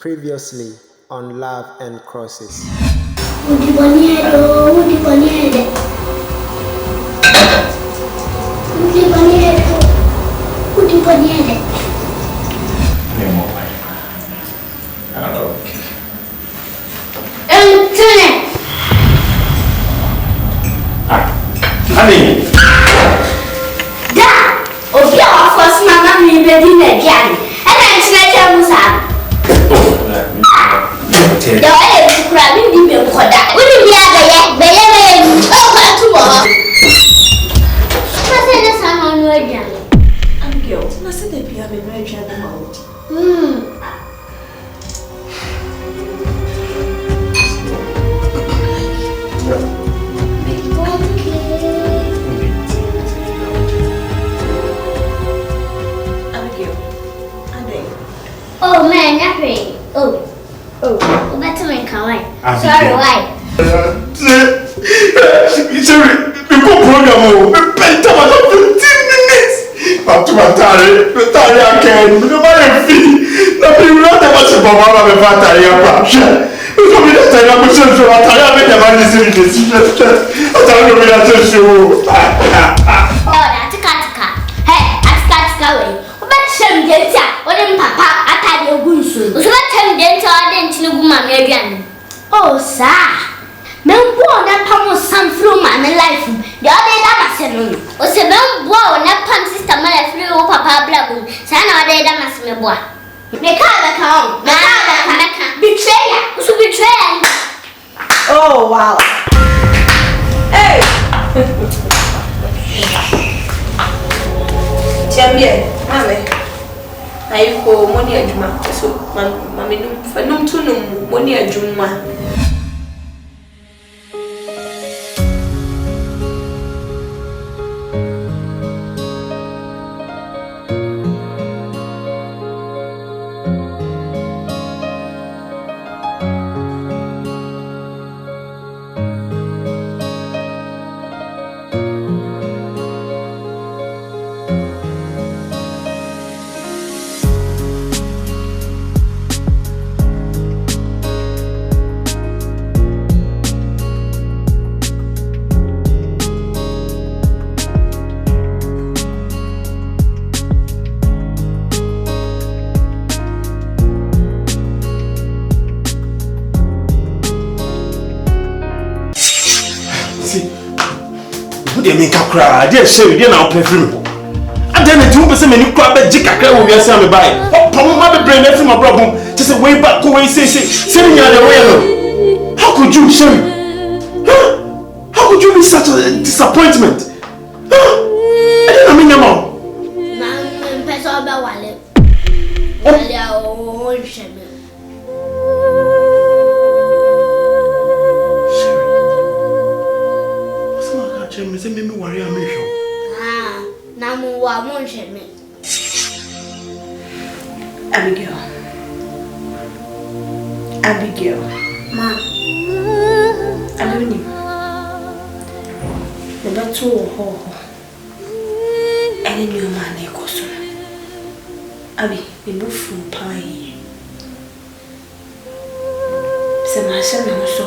Previously on Love and Crosses. Oh man, nothing. Oh, better man, come on. Sorry, why? Sorry, the go program. Better about 15 minutes. Up to my time again. No matter fee. Nothing not about the Baba and Fataya Pasha. You told me that I am so sure that I am the man is in this. I don't know that to show. Oh, that's a cat. Hey, that's cat. Shem Delta, what in Papa, I had your goose. Was what time Delta didn't know my again? Oh, sir. No one that pump was some through my life. The other that said, was a no boy, that pump sister, my flew Papa Black. Sana, they that must be boy. They can't come. Betrayer, who's betraying? Oh, wow. Hey! Champion, Mammy. I go money a juma, so mammy for no to money a juma. I didn't show you now perfume. I didn't do the many crab and jick. I will get some by. Oh, my brain, that's my problem. Just a way back away, sitting out the way. How could you, Sherry? How could you be such a disappointment? I didn't mean your mom. Say me worry am me show. Na mo wa mo nhwe me. Abigail. Ma. Abini. The battle ho. Any new man e koso. Abi, me bufu pai. Se ma sha me ho so.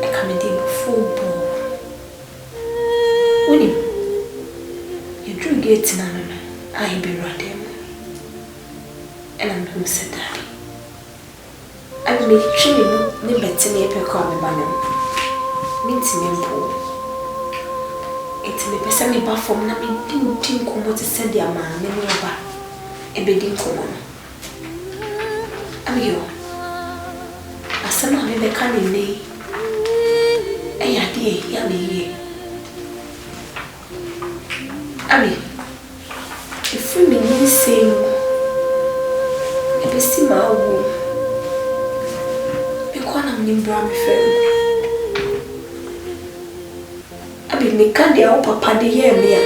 E ka me di bufu bo. Winnie, you drew gates now, I be running. And I'm going to sit down. I make chilling, never to me a call me banner. Means me poor. It's me person me back from not me didn't think what to say their man, never over a bedding common. I'm you. I somehow never can in lay. Eh, dear, hear me. Abi, if we mean saying, if I see my womb, because I'm in Bram Fair. Abi, me can't dear papa de year me.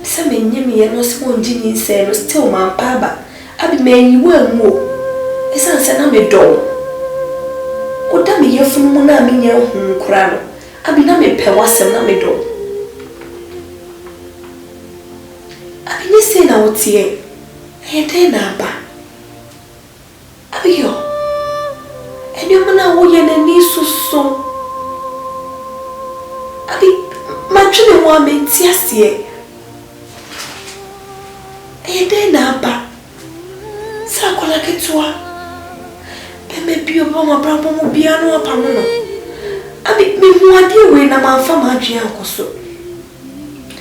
Some in Yemi and no small genius say, still my papa. Abi, may you well more. It's answer me door. What damn me, you're from Mona, me, your home crown. Abi, na me pay was a me door. Say now, dear, Ede na ba. Abiyo. Eni omuna wo ye na ni soso. Abi matwene wo amenti ase. Ede na ba. Sa kola ketua. Eme bio bo ma brabo mo bia no apa no. Abi me hu ade we na manfa ma adwe ankoso.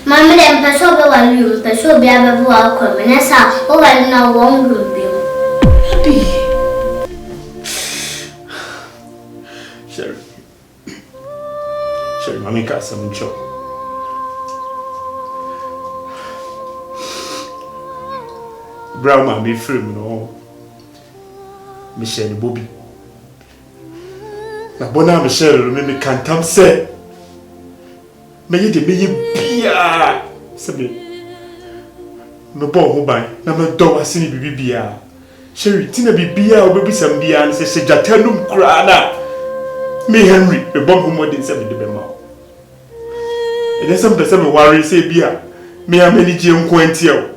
Mama dem peso be wali, peso be abebu akọ, menesa o wali na wo ngru bi. Abi. Sherry, mami ka some job. Brown man be free no. Michelle Bobby. Na bona Michelle me kantam se. Me ye de me ye bia. Se me bo ho ban na me do wase ni bibi bia. Sherry, tina bibia obebisam bia na se jatanum kra na. Me Henry, me bomb ho modin se me de be ma. E dey some person me worry say bia. Me amani je nko antia o.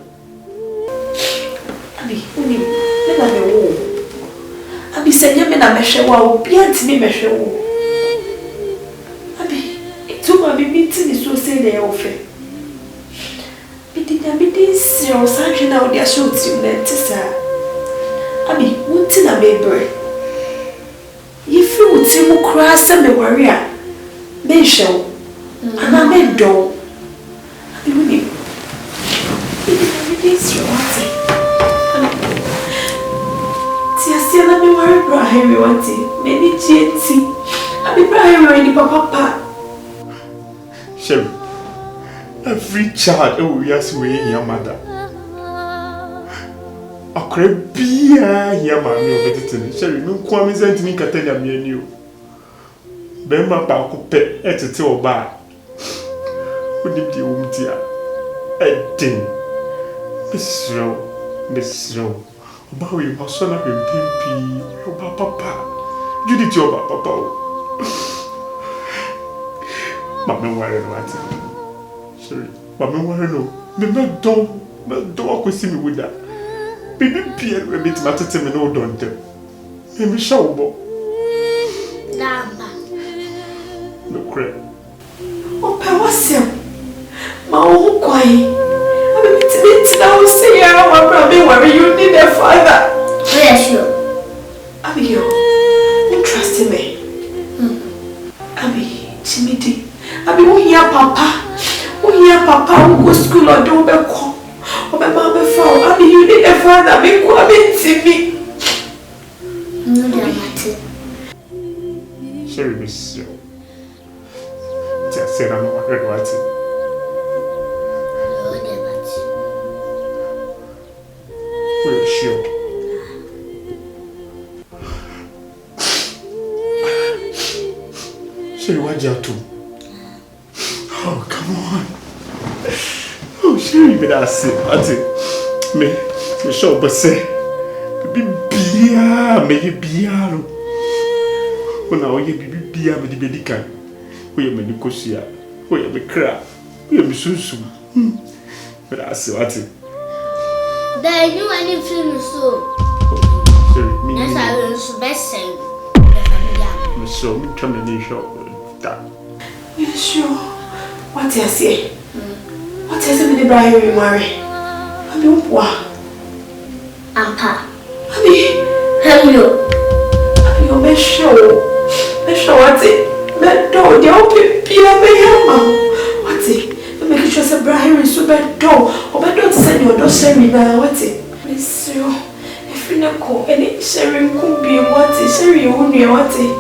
Abi, uni, me na me wo. Abi senye me na mehwe wa obi antimi mehwe wo. Abi, ituma bibi tini so say na e ofe. Bidi si o sanjwe na odi asho tim na tisa. Abi, wunti na me bre. Yifi wuti mu kra se me worry a. Me hwe. Ana me do. Abi uni. Bidi si o ati. Tia na me worry bra Henry wanti. Me ni jeti. Abi bra Henry ni papa. Sherry, every child who has way your mother. Akre bia ya mami obetete. Sherry, me kwa me sent me katanya me ani o. Be ma ba ko pe etete oba. Odi di umtia. Edin. Besro. Oba we maso na pempi. Oba papa. Judith oba papa o. Mami worry no ati. Sorry. Mami worry no. Me do akwesi me wuda. Bibi pia we bit matete me no don dem. Me show bo. Namba. No credit. Opa wasem. Ma o kwai. Abi biti na o say ya wa bra me worry you need a father. Yeah, sure. Abi yo. You trust me. Abi timidi. Abi wo hia papa. Wo hia papa wo go school or do be ko. Obe ma be fa. Abi you need a father me ko abi timi. No damate. Sorry, Miss. Just said I'm not worried about it. No damate. We're sure. Sherry, what you do? Oh, come on. Oh, Sherry, but that's it. Me sure, but say, be beer, me beer. When I hear be beer, me the medical. We are me kosia. We are me cra. We are me susu. But that's it. Then you any film so. Sherry, me. Yes, I will best say. Me so me try me show that. You sure? What you say? What is it with the bride we marry? Abi upwa. Ampa. Abi. Hello. Abi o me show. Me show what it. Me do the open pia me yama. What it? Me make sure say bride we so be do. O be do send your do sherry na what it. Me sure. If you na ko any sherry ku bi what it. Sherry o nu what it.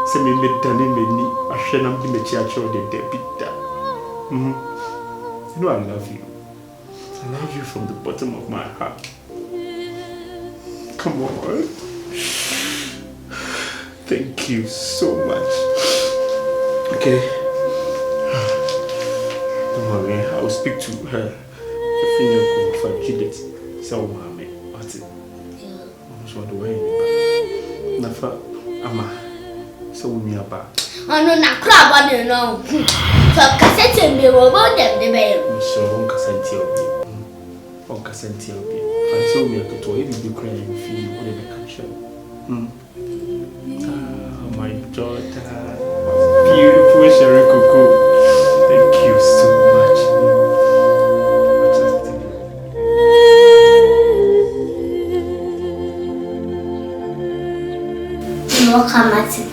Se me medane meni ahwe na me mechi acho de debita. You know I love you. I love you from the bottom of my heart. Come on. Thank you so much. Okay. Don't worry, I will speak to her. If you know for Judith, so mama, what's it? I'm sure the way. Nafa, ama. So we me about. Oh no, na crab on you know. So cassette me about them the baby. So on cassette obi. On cassette obi. Until we are to toy, if you cry and feel what they can show. Oh, my daughter. Beautiful Sherry Coco. Thank you so much. What come at it?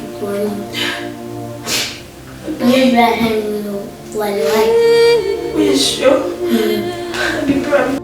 Maybe I know what I like. You sure? I'll be proud.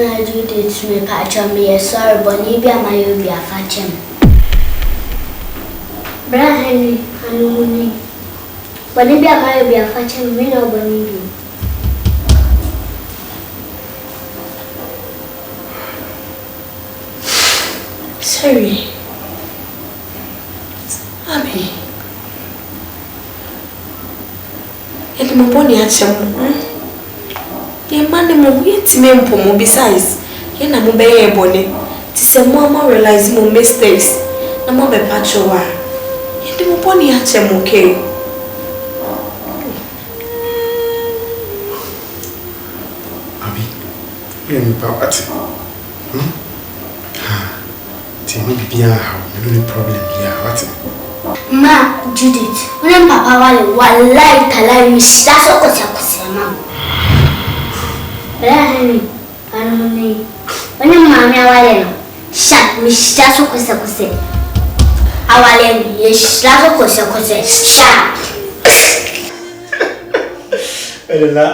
I do this me patch on me sorry Bonibia my will be a fatchem. Bra Henry, I know Bonibia my will be a fatchem, me no Bonibia. Sorry. Abby. It's my bonny at some. Your money mo yet me mpo besides. Ye na mo be ye bonny. Ti se mo realize mo mistakes. Na mo be patcho wa. Ye de mo bonny at some okay. Abi, you me papa ti. Ti mo bibia ha, no problem here, what? Ma, Judith, when Papa wallahi talai that's what kusema. Bra Henry, anoni. When mama wale no, shat that's what kusema. Awale yes, that's what kusema. Shat. Ella,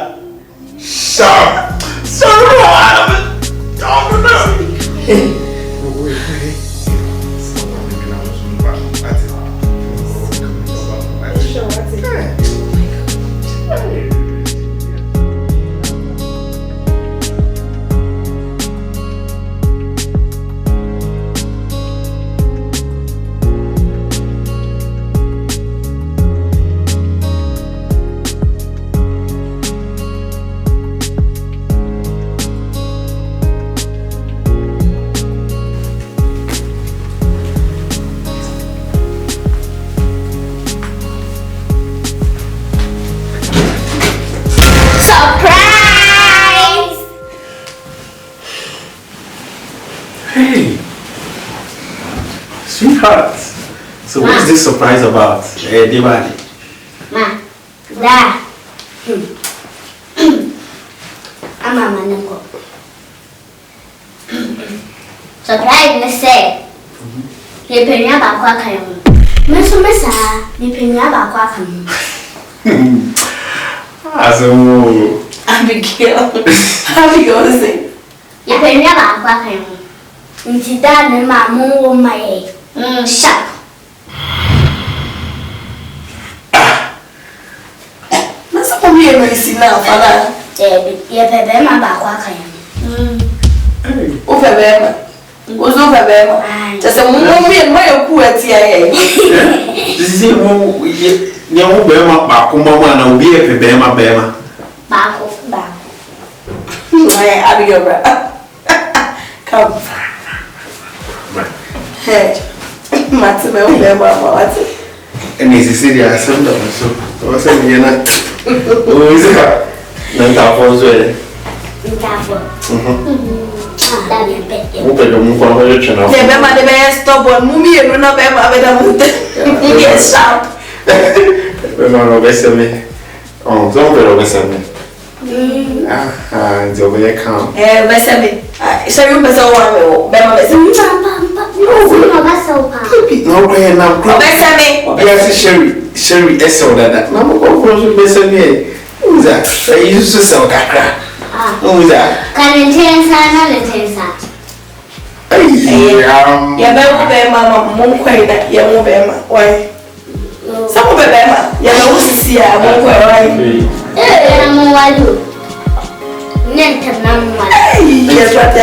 sharp. Sorry, don't know. Hey, sweetheart. So what is this surprise about, Diwali? Ma, da. Ama manengo. Surprise me say. Ye penya ba kwa kan mu. Meso mesa, ye penya ba kwa kan mu. Azumu. Abigail. Abigail say. Ye penya ba kwa kan mu. Nti da ne ma mu wo mai. Sharp. Nasa ko mi no isi na fala. Ye bebe ma ba kwa kan mu. O bebe ma. O zo bebe ma. Just mo mi ma yo ku ati aye. This is mo ye mo be ma ba ko ma na obi e bebe ma. Baako. My Abigail. Come. Hey. Matime o be mama wati. Eni sisi ya asem da so. O se mi na. O izika. Na ntafo so e. Ntafo. Da bi pe. Mo pe do mo kwa ho ye chena. Ye be ma de be stubborn. Mumi enu no be ma be da mo te. Yes sharp. Be ma no be se mi. Oh, so be ro be se mi. Nti obe calm. Be se mi. So you be so one me be ma be se mi. No way na Be se mi. Obe se Sherry eso that. Na mo ko so be se mi. Uza, say you so so kakra. Uza. Kanentensa na lentensa. Ya be mama mo kwai da ya mo be ma. Why? Some be ma. Ya no sisi ya mo kwai why? Na mo walu. Nenta na mo walu. Yes, what